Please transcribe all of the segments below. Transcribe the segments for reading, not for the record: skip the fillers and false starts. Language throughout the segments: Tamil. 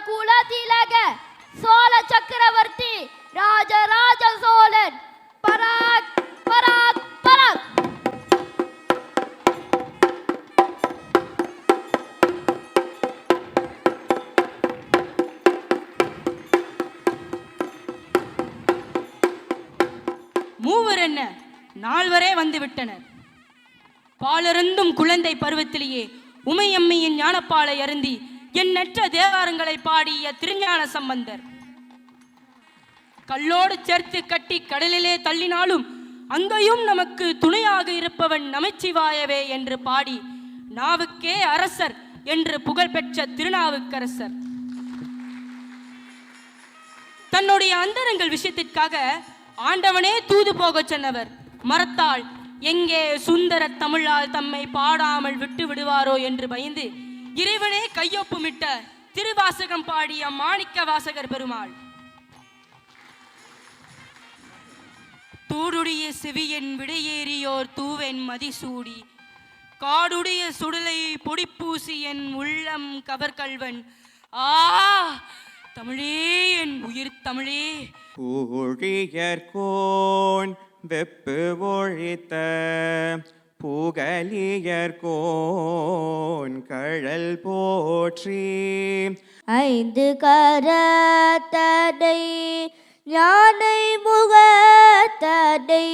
குலதிலக சோழ சக்கரவர்த்தி ராஜராஜ சோழன். பராக் பராக் பராக். மூவர் என்ன நால்வரே வந்து விட்டனர். பாலருந்தும் குழந்தை பருவத்திலேயே உமையம்மையின் ஞானப்பாலை அருந்தி எண்ணற்ற தேவாரங்களை பாடிய திருஞான சம்பந்தர். கல்லோடு சேர்த்து கட்டி கடலிலே தள்ளினாலும் அங்கேயும் நமக்கு துணையாக இருப்பவன் நமச்சிவாயவே என்று பாடி நாவுக்கே அரசர் என்று புகழ்பெற்ற திருநாவுக்கரசர். தன்னுடைய அந்தரங்கள் விஷயத்திற்காக ஆண்டவனே தூது போக சொன்னவர். மரத்தால் எங்கே சுந்தர தமிழால் தம்மை பாடாமல் விட்டு விடுவாரோ என்று பயந்து இறைவனே கையொப்புமிட்ட திருவாசகம் பாடிய மாணிக்க வாசகர் பெருமாள். தூடுடைய செவியன் விடையேறியோர் தூவென் மதிசூடி காடுடைய சுடலை பொடிப்பூசி என் உள்ளம் கவர்கல்வன். ஆ தமிழே என் உயிர் தமிழே. ஊழியர்கோன் வெப்பு ஒழித்த புகலியர்கோன் கழல் போற்றி. ஐந்து கரத்தடை யானை முகத்தடை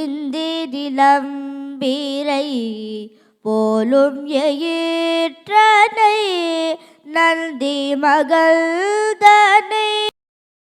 இந்திரிலம்பீரை போலும் எயிற்றனை நந்தி மகள் தனை